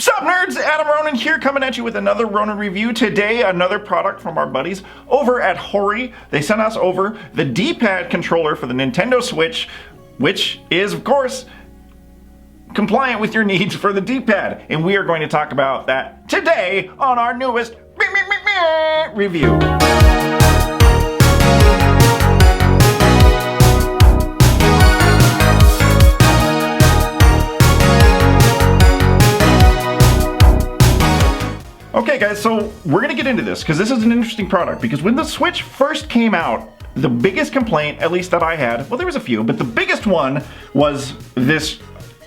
Sup nerds, Adam Ronin here, coming at you with another Ronin review. Today, another product from our buddies over at HORI. They sent us over the D-pad controller for the Nintendo Switch, which is, of course, compliant with your needs for the D-pad. And we are going to talk about that today on our newest review. Okay guys, so we're gonna get into this because this is an interesting product, because when the Switch first came out, the biggest complaint, at least that I had, well there was a few, but the biggest one was this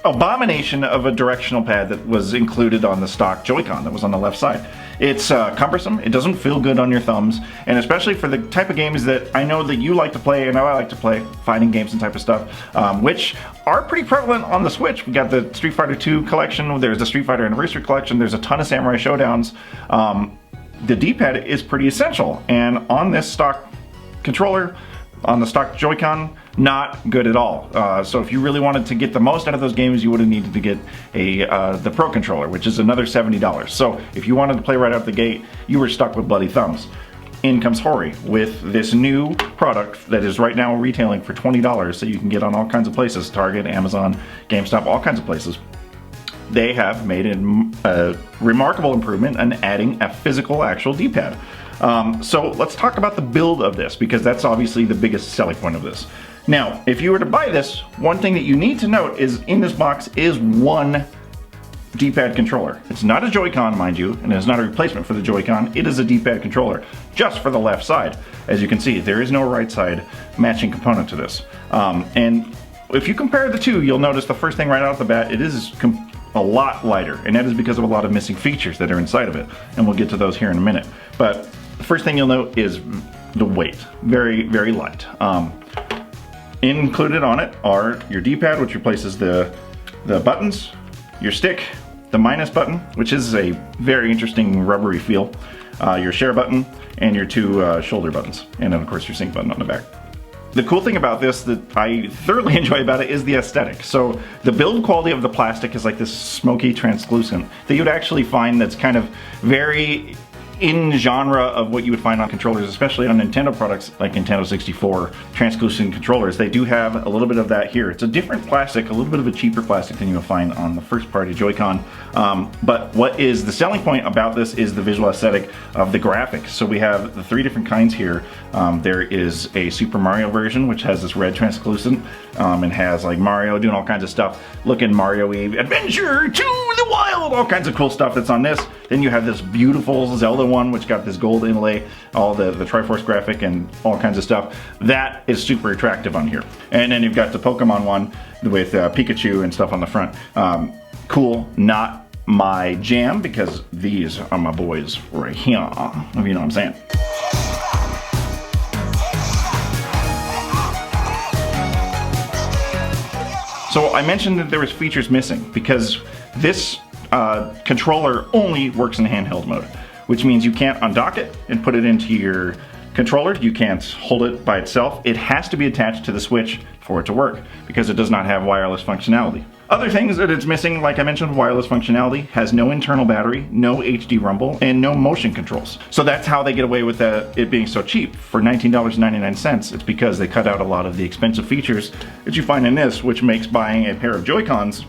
abomination of a directional pad that was included on the stock Joy-Con that was on the left side. It's cumbersome, it doesn't feel good on your thumbs, and especially for the type of games that I know that you like to play and I like to play, fighting games and type of stuff, which are pretty prevalent on the Switch. We got the Street Fighter 2 collection, there's the Street Fighter Anniversary collection, there's a ton of Samurai Showdowns. The D-pad is pretty essential, and on this stock controller, on the stock Joy-Con, not good at all. So if you really wanted to get the most out of those games, you would have needed to get the Pro controller, which is another $70. So if you wanted to play right out the gate, you were stuck with bloody thumbs. In comes HORI with this new product that is right now retailing for $20 that you can get on all kinds of places, Target, Amazon, GameStop, all kinds of places. They have made a remarkable improvement in adding a physical actual D-pad. So let's talk about the build of this, because that's obviously the biggest selling point of this. Now, if you were to buy this, one thing that you need to note is in this box is one D-pad controller. It's not a Joy-Con, mind you, and it's not a replacement for the Joy-Con. It is a D-pad controller, just for the left side. As you can see, there is no right side matching component to this. And if you compare the two, you'll notice the first thing right off the bat, it is a lot lighter, and that is because of a lot of missing features that are inside of it, and we'll get to those here in a minute. But the first thing you'll note is the weight. Very, very light. Included on it are your D-pad, which replaces the buttons, your stick, the minus button, which is a very interesting rubbery feel, your share button, and your two shoulder buttons, and then of course your sync button on the back. The cool thing about this that I thoroughly enjoy about it is the aesthetic. So the build quality of the plastic is like this smoky translucent that you'd actually find that's kind of very in genre of what you would find on controllers, especially on Nintendo products like Nintendo 64 translucent controllers. They do have a little bit of that here. It's a different plastic, a little bit of a cheaper plastic than you'll find on the first party Joy-Con. But what is the selling point about this is the visual aesthetic of the graphics. So we have the three different kinds here. There is a Super Mario version, which has this red translucent and has like Mario doing all kinds of stuff, looking Mario-y, adventure to the wild, all kinds of cool stuff that's on this. Then you have this beautiful Zelda one, which got this gold inlay, all the Triforce graphic and all kinds of stuff. That is super attractive on here. And then you've got the Pokemon one with Pikachu and stuff on the front. Cool, not my jam, because these are my boys right here, if you know what I'm saying. So I mentioned that there was features missing because this controller only works in handheld mode, which means you can't undock it and put it into your controller. You can't hold it by itself. It has to be attached to the Switch for it to work, because it does not have wireless functionality. Other things that it's missing, like I mentioned, wireless functionality, has no internal battery, no HD rumble, and no motion controls. So that's how they get away with it being so cheap. For $19.99, it's because they cut out a lot of the expensive features that you find in this, which makes buying a pair of Joy-Cons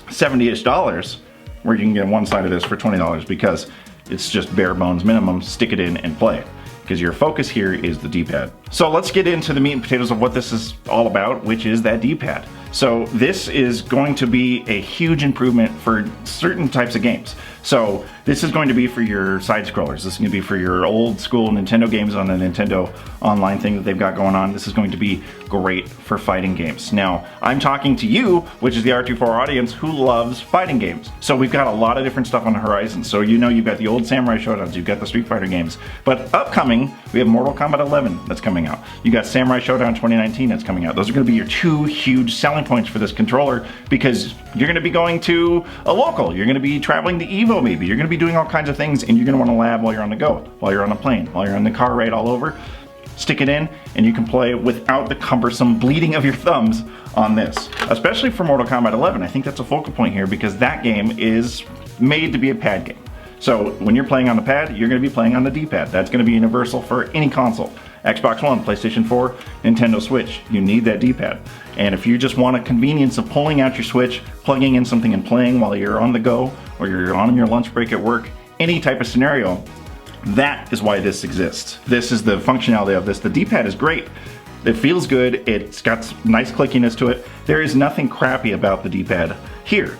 $70-ish, where you can get one side of this for $20, because it's just bare bones minimum, stick it in and play, because your focus here is the D-pad. So let's get into the meat and potatoes of what this is all about, which is that D-pad. So this is going to be a huge improvement for certain types of games. So this is going to be for your side scrollers. This is going to be for your old school Nintendo games on the Nintendo Online thing that they've got going on. This is going to be great for fighting games. Now, I'm talking to you, which is the R24 audience, who loves fighting games. So we've got a lot of different stuff on the horizon. So you know you've got the old Samurai Showdowns, you've got the Street Fighter games. But upcoming, we have Mortal Kombat 11 that's coming out. You got Samurai Showdown 2019 that's coming out. Those are going to be your two huge selling points for this controller, because you're going to be going to a local, you're going to be traveling to Evo maybe, you're going to be doing all kinds of things, and you're going to want to lab while you're on the go, while you're on a plane, while you're on the car ride all over. Stick it in and you can play without the cumbersome bleeding of your thumbs on this. Especially for Mortal Kombat 11, I think that's a focal point here, because that game is made to be a pad game. So when you're playing on the pad, you're going to be playing on the D-pad. That's going to be universal for any console. Xbox One, PlayStation 4, Nintendo Switch. You need that D-pad. And if you just want a convenience of pulling out your Switch, plugging in something and playing while you're on the go, or you're on your lunch break at work, any type of scenario, that is why this exists. This is the functionality of this. The D-pad is great. It feels good. It's got nice clickiness to it. There is nothing crappy about the D-pad here.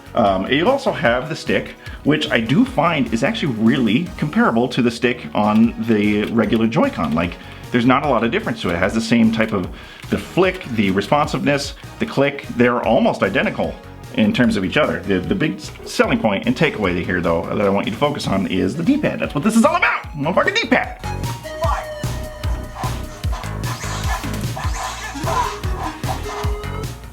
You also have the stick, which I do find is actually really comparable to the stick on the regular Joy-Con. Like, there's not a lot of difference to it. It has the same type of, the flick, the responsiveness, the click, they're almost identical in terms of each other. The big selling point and takeaway here, though, that I want you to focus on is the D-pad. That's what this is all about. Motherfucking D-pad.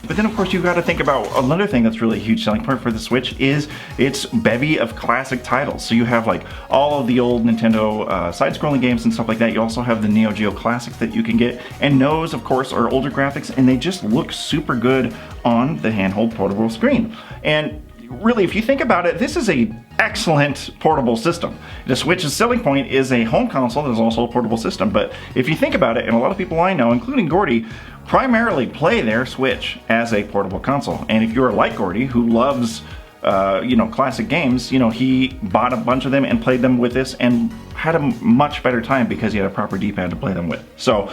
But then, of course, you've got to think about another thing that's really a huge selling point for the Switch is its bevy of classic titles. So you have like all of the old Nintendo side-scrolling games and stuff like that. You also have the Neo Geo classics that you can get. And those, of course, are older graphics, and they just look super good on the handheld portable screen. And really, if you think about it, this is a excellent portable system. The Switch's selling point is a home console that is also a portable system. But if you think about it, and a lot of people I know, including Gordy, primarily play their Switch as a portable console. And if you're like Gordy, who loves classic games, he bought a bunch of them and played them with this and had a much better time because he had a proper D-pad to play them with. So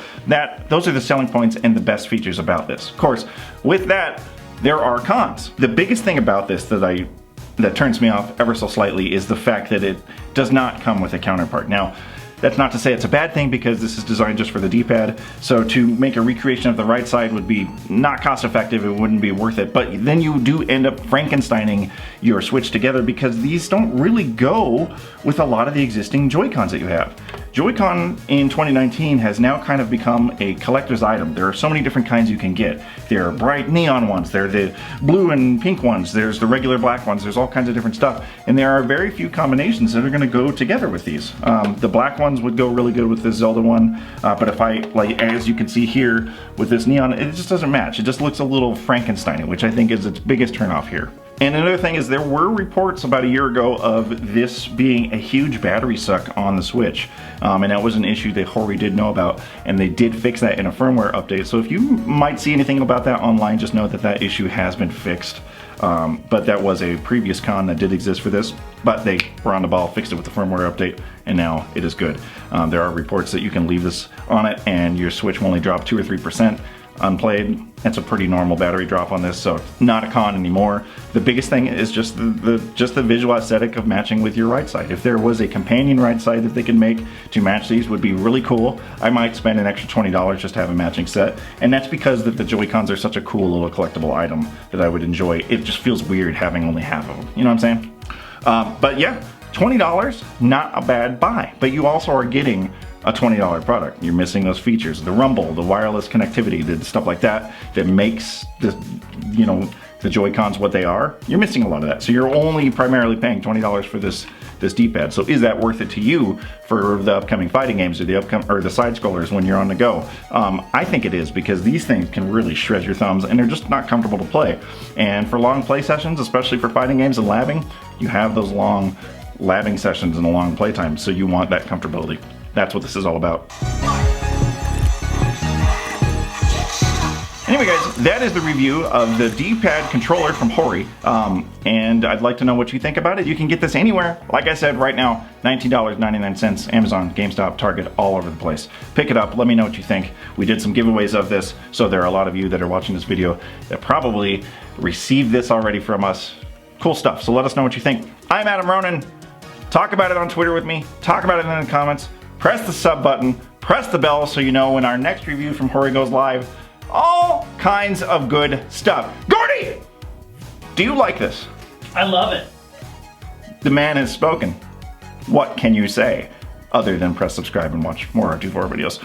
those are the selling points and the best features about this. Of course, with that, there are cons. The biggest thing about this that turns me off ever so slightly is the fact that it does not come with a counterpart. Now, that's not to say it's a bad thing, because this is designed just for the D-pad, so to make a recreation of the right side would be not cost effective, it wouldn't be worth it, but then you do end up Frankensteining your Switch together because these don't really go with a lot of the existing Joy-Cons that you have. Joy-Con in 2019 has now kind of become a collector's item. There are so many different kinds you can get. There are bright neon ones, there are the blue and pink ones, there's the regular black ones, there's all kinds of different stuff, and there are very few combinations that are going to go together with these. The black ones would go really good with this Zelda one, but if I, like, as you can see here with this neon, it just doesn't match. It just looks a little Frankenstein, which I think is its biggest turnoff here. And another thing is, there were reports about a year ago of this being a huge battery suck on the Switch, and that was an issue that HORI did know about, and they did fix that in a firmware update. So if you might see anything about that online, just know that that issue has been fixed. But that was a previous con that did exist for this, but they were on the ball, fixed it with the firmware update, and now it is good. There are reports that you can leave this on it and your Switch will only drop 2 or 3% unplayed. That's a pretty normal battery drop on this, so not a con anymore. The biggest thing is just the visual aesthetic of matching with your right side. If there was a companion right side that they could make to match these, would be really cool. I might spend an extra $20 just to have a matching set, and that's because the Joy-Cons are such a cool little collectible item that I would enjoy. It just feels weird having only half of them, you know what I'm saying? But yeah, $20, not a bad buy, but you also are getting a $20 product. You're missing those features, the rumble, the wireless connectivity, the stuff like that makes the Joy-Cons what they are. You're missing a lot of that. So you're only primarily paying $20 for this D-pad. So is that worth it to you for the upcoming fighting games or the side scrollers when you're on the go? I think it is, because these things can really shred your thumbs and they're just not comfortable to play. And for long play sessions, especially for fighting games and labbing, you have those long labbing sessions and a long play time, so you want that comfortability. That's what this is all about. Anyway guys, that is the review of the D-pad controller from HORI, and I'd like to know what you think about it. You can get this anywhere. Like I said, right now, $19.99, Amazon, GameStop, Target, all over the place. Pick it up, let me know what you think. We did some giveaways of this, so there are a lot of you that are watching this video that probably received this already from us. Cool stuff, so let us know what you think. I'm Adam Ronin. Talk about it on Twitter with me, talk about it in the comments, press the sub button, press the bell so you know when our next review from HORI goes live. All kinds of good stuff. Gordy! Do you like this? I love it. The man has spoken. What can you say other than press subscribe and watch more R24 videos?